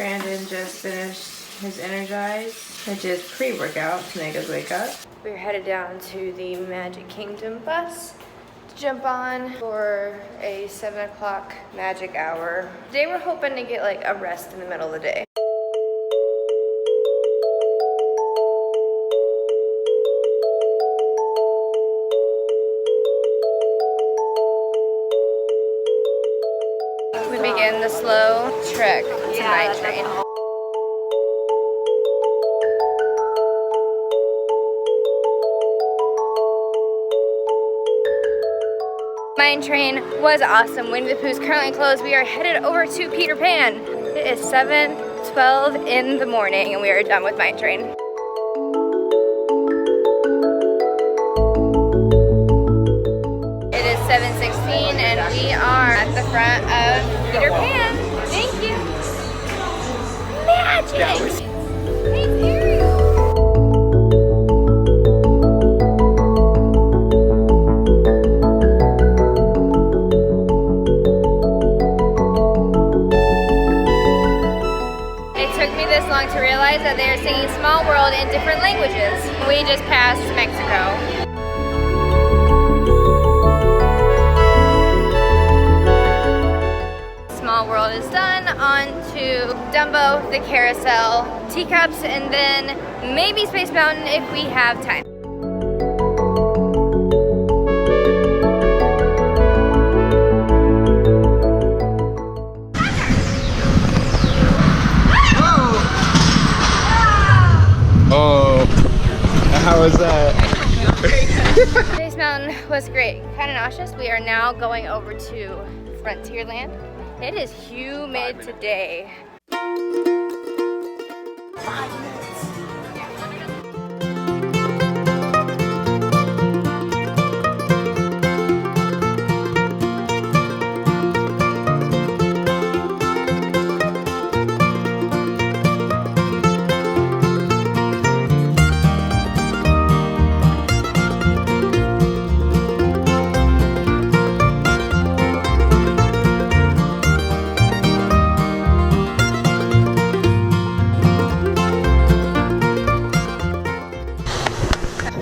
Brandon just finished his Energize, which is pre-workout to make us wake up. We're headed down to the Magic Kingdom bus to jump on for a 7 o'clock magic hour. Today we're hoping to get like a rest in the middle of the day. We begin the slow trek to Night Train. Mine Train was awesome. Winnie the Pooh's currently closed. We are headed over to Peter Pan. It is 7:12 in the morning and we are done with Mine Train. It is 7:16 and we are at the front of Peter Pan. Thank you. Magic! Thanks, Ariel. To realize that they are singing Small World in different languages. We just passed Mexico. Small World is done. On to Dumbo, the carousel, teacups, and then maybe Space Mountain if we have time. How was that? Space Mountain was great. Kind of nauseous. We are now going over to Frontierland. It is humid today. 5 minutes.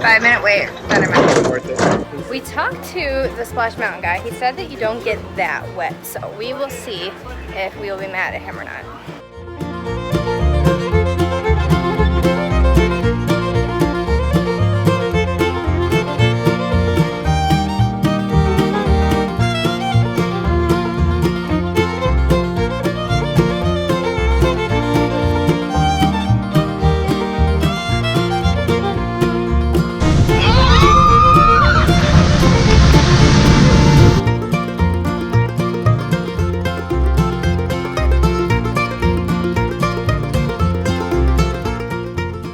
Five-minute wait, better mountain. Worth it. We talked to the Splash Mountain guy. He said that you don't get that wet, so we will see if we will be mad at him or not.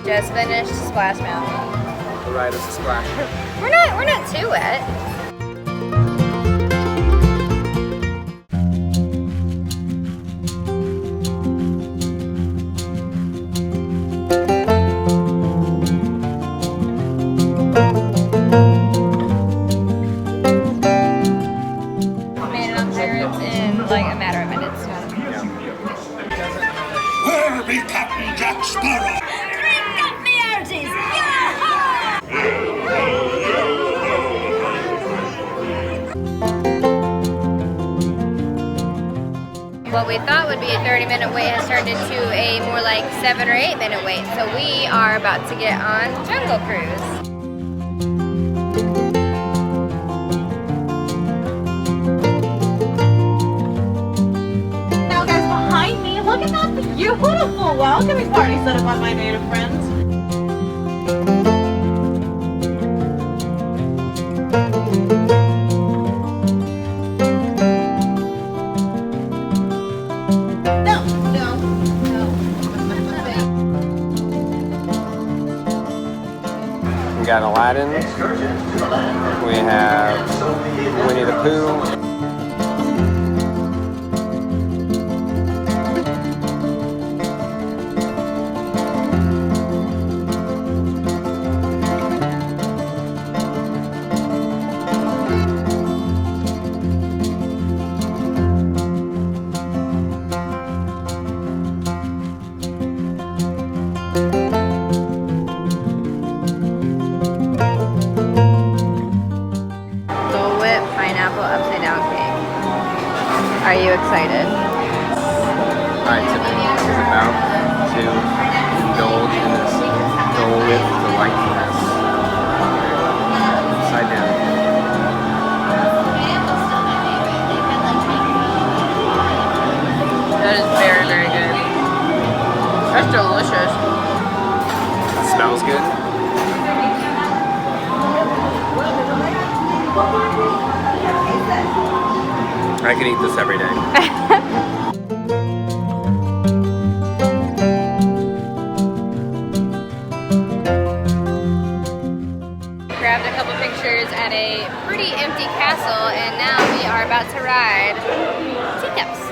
Just finished Splash Mountain. The ride is a splash. We're not too wet. Made it on Pirates in like a matter of minutes. Where be Captain Jack Sparrow? What we thought would be a 30-minute wait has turned into a more like 7 or 8-minute wait. So we are about to get on Jungle Cruise. Now guys, behind me, look at that beautiful welcoming party set up by my native friends. We got Aladdin. We have Winnie the Pooh. excited. Alright, Tiffany is about to indulge in this Dole Whip delightfulness. Upside down. That is very, very good. That's delicious. It smells good. I could eat this every day. Grabbed a couple pictures at a pretty empty castle, and now we are about to ride teacups.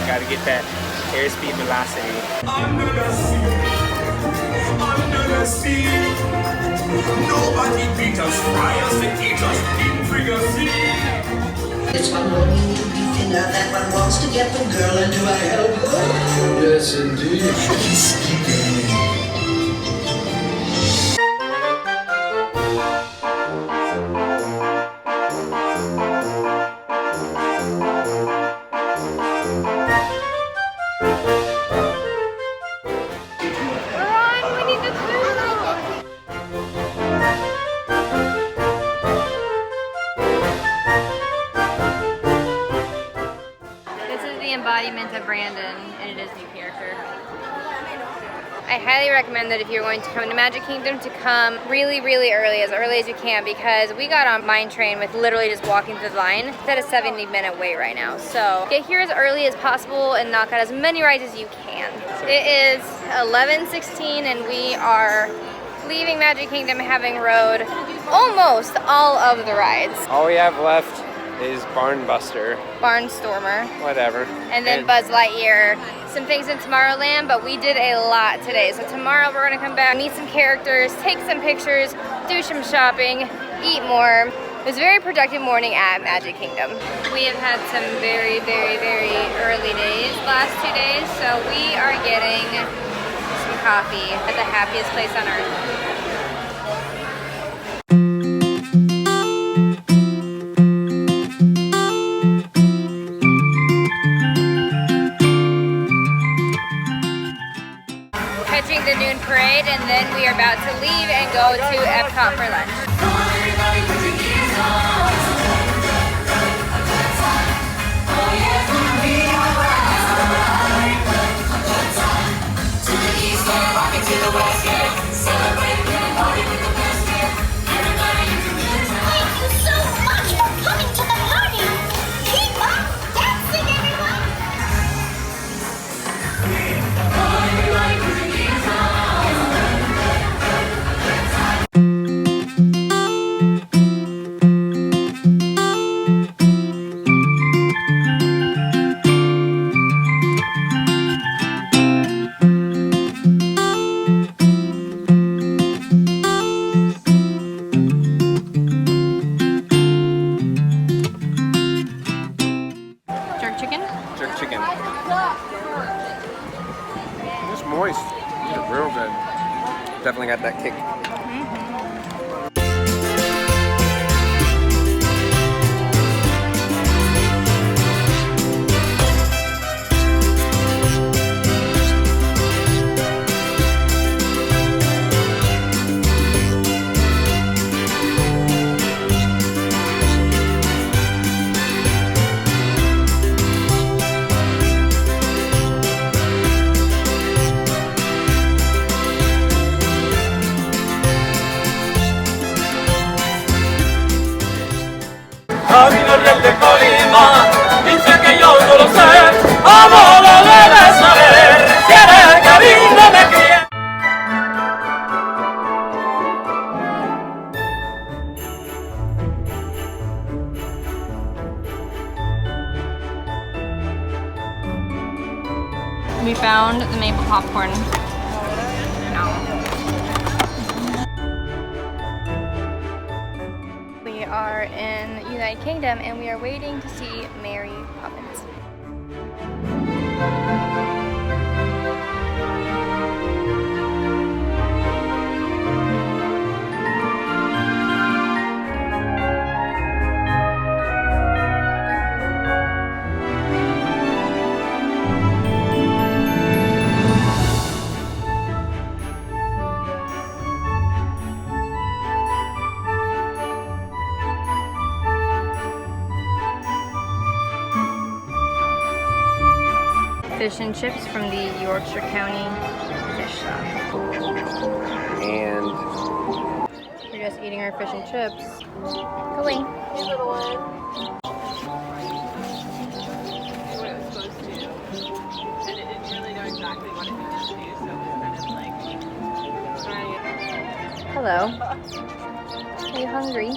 Gotta get that airspeed velocity. Under the sea, nobody beat us, fry us and eat us in frigacine. It's one morning you'll be thinner than one wants to get the girl into a hell. Yes, indeed. Embodiment of Brandon, and it is new character. I highly recommend that if you're going to come to Magic Kingdom to come really, really early as you can, because we got on Mine Train with literally just walking through the line. It's at a 70-minute wait right now. So get here as early as possible and knock out as many rides as you can. It is 11:16 and we are leaving Magic Kingdom having rode almost all of the rides. All we have left is Barnbuster. Barnstormer. Whatever. And then Buzz Lightyear. Some things in Tomorrowland, but we did a lot today. So tomorrow we're gonna come back, meet some characters, take some pictures, do some shopping, eat more. It was a very productive morning at Magic Kingdom. We have had some very, very, very early days last 2 days, so we are getting some coffee at the happiest place on earth. Catching the noon parade, and then we are about to leave and go to Epcot for lunch. Jerk chicken. It's moist. It's real good. Definitely got that kick. Camino el de Colima, dice que yo no lo sé, amor lo debes saber, si eres cariño me quiere. We found the maple popcorn. We are in United Kingdom and we are waiting to see Mary Poppins. Fish and chips from the Yorkshire County fish shop. And We're just eating our fish and chips. Going. Hey, little one. What it was supposed to do. And it didn't really know exactly what it needed to do, so it was kind of like, Hello. Are you hungry?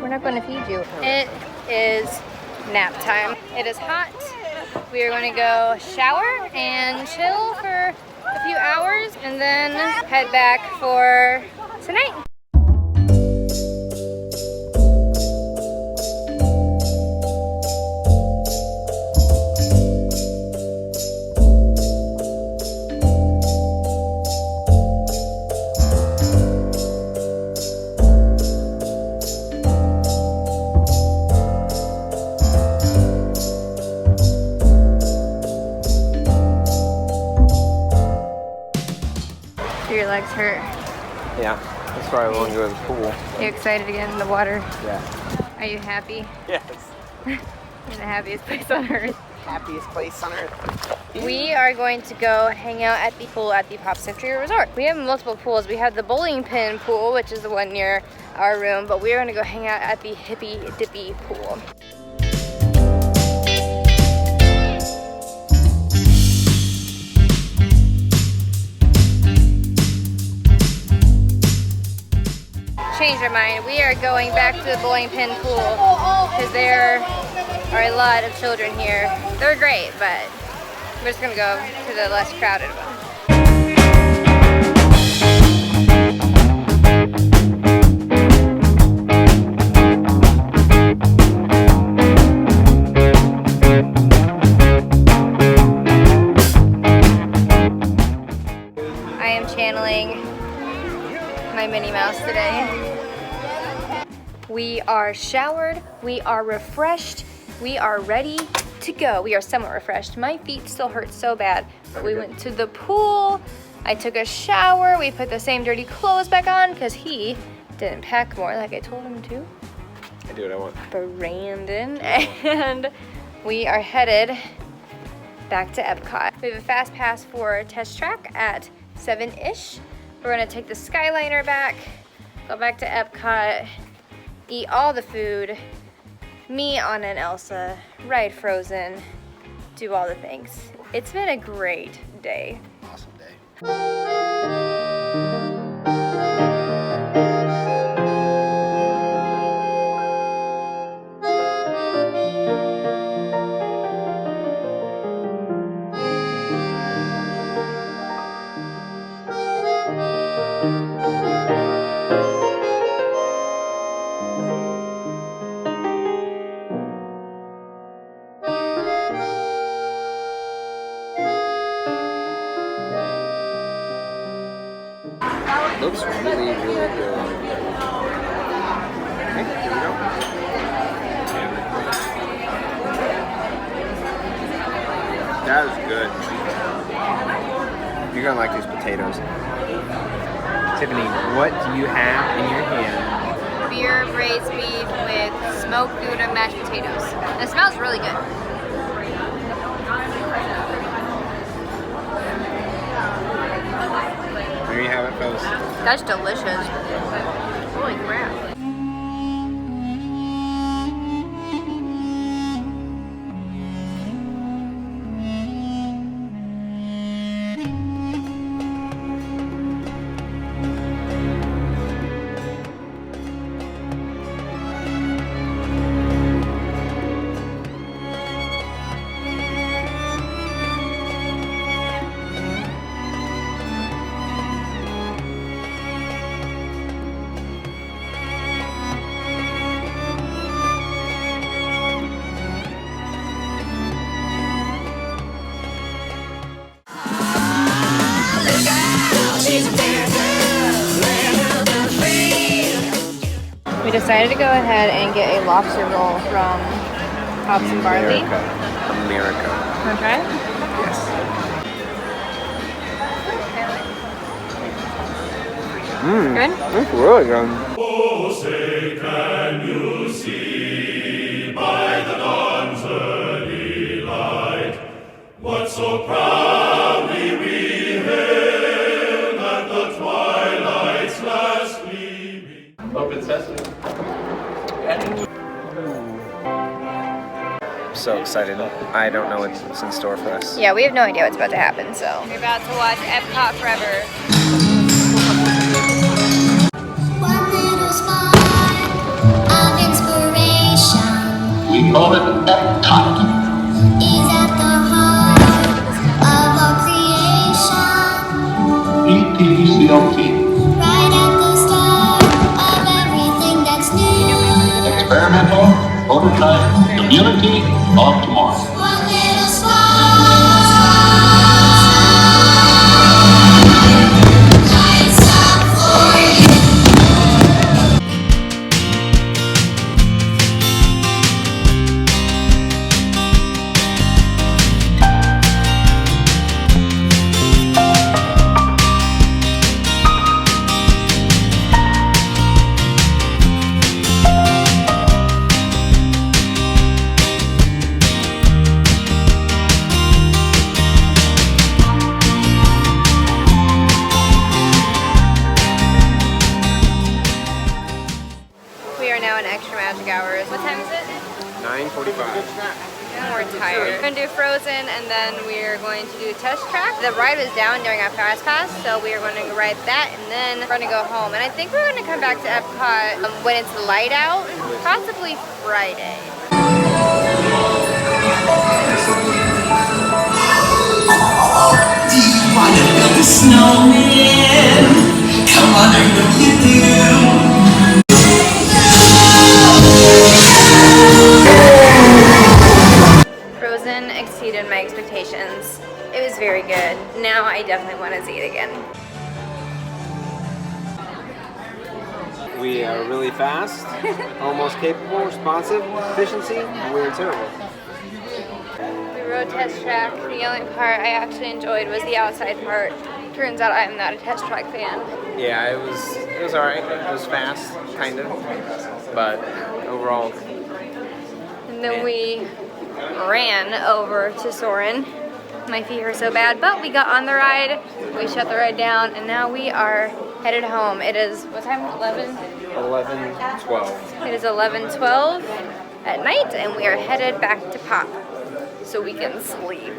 We're not going to feed you. It is nap time. It is hot. We are going to go shower and chill for a few hours and then head back for tonight. Your legs hurt. yeah, that's why I want to go to the pool. You excited to get in the water? Yeah. Are you happy? Yes. You're the happiest place on earth. Happiest place on earth. We are going to go hang out at the pool at the Pop Century Resort. We have multiple pools. We have the bowling pin pool, which is the one near our room, but we are going to go hang out at the Hippy Dippy pool. Changed our mind. We are going back to the bowling pin pool because there are a lot of children here. They're great, but we're just gonna go to the less crowded one. I am channeling my Minnie Mouse today. We are showered, we are refreshed, we are ready to go. We are somewhat refreshed. My feet still hurt so bad, but we went to the pool, I took a shower, we put the same dirty clothes back on because he didn't pack more like I told him to. I do what I want. Brandon, and we are headed back to Epcot. We have a fast pass for Test Track at 7-ish. We're gonna take the Skyliner back, go back to Epcot, eat all the food, me, Anna, and Elsa, ride Frozen, do all the things. It's been a great day. Awesome day. Looks really, really good. Okay, here we go. That is good. You're gonna like these potatoes. Tiffany, what do you have in your hand? Beer braised beef with smoked Gouda mashed potatoes. It smells really good. There you have it, folks. That's delicious. Holy crap. decided to go ahead and get a lobster roll from Hops and Barley. America. Want to try it? Yes. Good? That's really good. Oh, say, can you see by the dawn's early light what so proudly we hailed at the twilight's last gleaming? Open sesame. I'm so excited. I don't know what's in store for us. Yeah, we have no idea what's about to happen, so. We're about to watch Epcot forever. One little spark of inspiration We call it Epcot. is at the heart of our creation. EPCLT. Right at the start of everything that's new. Experimental, prototype, community of tomorrow. One little spark lights up for you. We are now in extra magic hours. What time is it? 9:45. And we're tired. We're gonna do Frozen and then we're going to do Test Track. The ride was down during our Fast Pass, so we are going to ride that and then we're gonna go home. And I think we're gonna come back to Epcot when it's light out, possibly Friday. Do you wanna build a snowman? Come on, I know you do. Frozen exceeded my expectations. It was very good. Now I definitely want to see it again. We are really fast, almost capable, responsive, efficiency. We're terrible. We rode Test Track. The only part I actually enjoyed was the outside part. Turns out I'm not a Test Track fan. Yeah, it was alright. It was fast, kind of, but overall. And then we ran over to Soarin'. My feet hurt so bad, but we got on the ride. We shut the ride down, and now we are headed home. It is, what time? 11? 11:12. It is 11:12 at night, and we are headed back to Pop so we can sleep.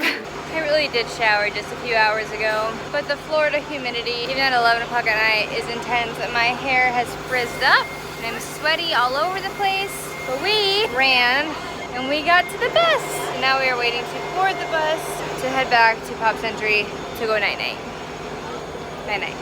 I really did shower just a few hours ago, but the Florida humidity, even at 11 o'clock at night, is intense. My hair has frizzed up, and I'm sweaty all over the place. But we ran, and we got to the bus. Now we are waiting to board the bus to head back to Pop Century to go night-night. Night-night.